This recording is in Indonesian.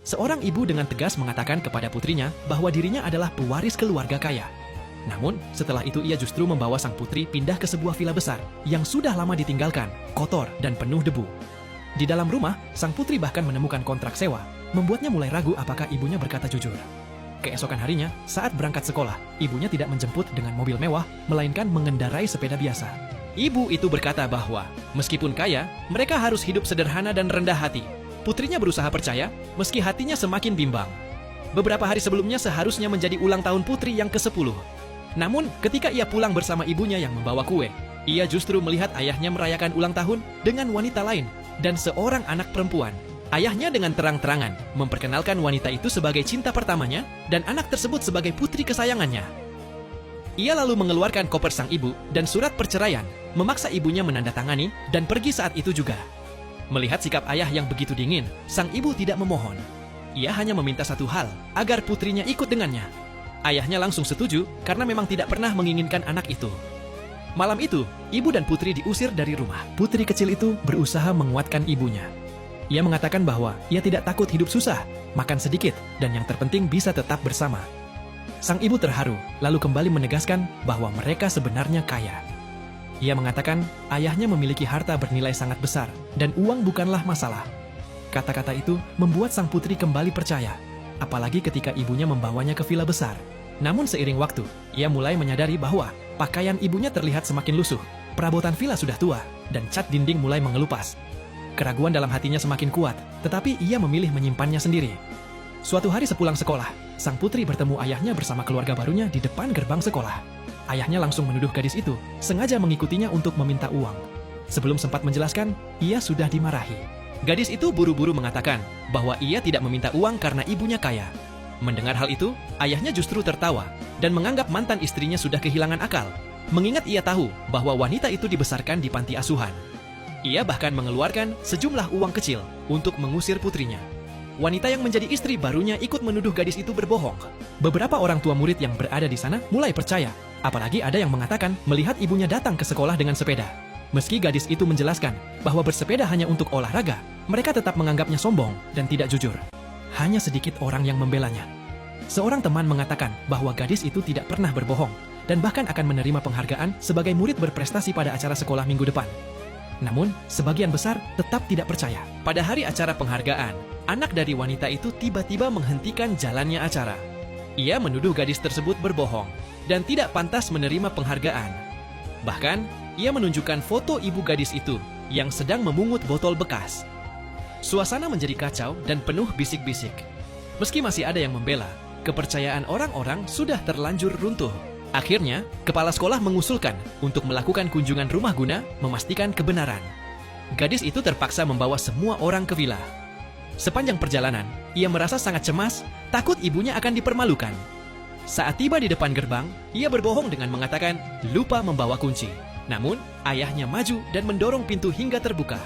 Seorang ibu dengan tegas mengatakan kepada putrinya bahwa dirinya adalah pewaris keluarga kaya. Namun, setelah itu ia justru membawa sang putri pindah ke sebuah villa besar yang sudah lama ditinggalkan, kotor, dan penuh debu. Di dalam rumah, sang putri bahkan menemukan kontrak sewa, membuatnya mulai ragu apakah ibunya berkata jujur. Keesokan harinya, saat berangkat sekolah, ibunya tidak menjemput dengan mobil mewah, melainkan mengendarai sepeda biasa. Ibu itu berkata bahwa, meskipun kaya, mereka harus hidup sederhana dan rendah hati. Putrinya berusaha percaya, meski hatinya semakin bimbang. Beberapa hari sebelumnya seharusnya menjadi ulang tahun putri yang ke-10. Namun, ketika ia pulang bersama ibunya yang membawa kue, ia justru melihat ayahnya merayakan ulang tahun dengan wanita lain dan seorang anak perempuan. Ayahnya dengan terang-terangan memperkenalkan wanita itu sebagai cinta pertamanya dan anak tersebut sebagai putri kesayangannya. Ia lalu mengeluarkan koper sang ibu dan surat perceraian, memaksa ibunya menandatangani dan pergi saat itu juga. Melihat sikap ayah yang begitu dingin, sang ibu tidak memohon. Ia hanya meminta satu hal, agar putrinya ikut dengannya. Ayahnya langsung setuju karena memang tidak pernah menginginkan anak itu. Malam itu, ibu dan putri diusir dari rumah. Putri kecil itu berusaha menguatkan ibunya. Ia mengatakan bahwa ia tidak takut hidup susah, makan sedikit, dan yang terpenting bisa tetap bersama. Sang ibu terharu, lalu kembali menegaskan bahwa mereka sebenarnya kaya. Ia mengatakan ayahnya memiliki harta bernilai sangat besar, dan uang bukanlah masalah. Kata-kata itu membuat sang putri kembali percaya, apalagi ketika ibunya membawanya ke villa besar. Namun seiring waktu, ia mulai menyadari bahwa pakaian ibunya terlihat semakin lusuh, perabotan villa sudah tua, dan cat dinding mulai mengelupas. Keraguan dalam hatinya semakin kuat, tetapi ia memilih menyimpannya sendiri. Suatu hari sepulang sekolah, sang putri bertemu ayahnya bersama keluarga barunya di depan gerbang sekolah. Ayahnya langsung menuduh gadis itu, sengaja mengikutinya untuk meminta uang. Sebelum sempat menjelaskan, ia sudah dimarahi. Gadis itu buru-buru mengatakan bahwa ia tidak meminta uang karena ibunya kaya. Mendengar hal itu, ayahnya justru tertawa dan menganggap mantan istrinya sudah kehilangan akal, mengingat ia tahu bahwa wanita itu dibesarkan di panti asuhan. Ia bahkan mengeluarkan sejumlah uang kecil untuk mengusir putrinya. Wanita yang menjadi istri barunya ikut menuduh gadis itu berbohong. Beberapa orang tua murid yang berada di sana mulai percaya, apalagi ada yang mengatakan melihat ibunya datang ke sekolah dengan sepeda. Meski gadis itu menjelaskan bahwa bersepeda hanya untuk olahraga, mereka tetap menganggapnya sombong dan tidak jujur. Hanya sedikit orang yang membelanya. Seorang teman mengatakan bahwa gadis itu tidak pernah berbohong dan bahkan akan menerima penghargaan sebagai murid berprestasi pada acara sekolah minggu depan. Namun, sebagian besar tetap tidak percaya. Pada hari acara penghargaan, anak dari wanita itu tiba-tiba menghentikan jalannya acara. Ia menuduh gadis tersebut berbohong dan tidak pantas menerima penghargaan. Bahkan, ia menunjukkan foto ibu gadis itu yang sedang memungut botol bekas. Suasana menjadi kacau dan penuh bisik-bisik. Meski masih ada yang membela, kepercayaan orang-orang sudah terlanjur runtuh. Akhirnya, kepala sekolah mengusulkan untuk melakukan kunjungan rumah guna memastikan kebenaran. Gadis itu terpaksa membawa semua orang ke villa. Sepanjang perjalanan, ia merasa sangat cemas, takut ibunya akan dipermalukan. Saat tiba di depan gerbang, ia berbohong dengan mengatakan lupa membawa kunci. Namun, ayahnya maju dan mendorong pintu hingga terbuka.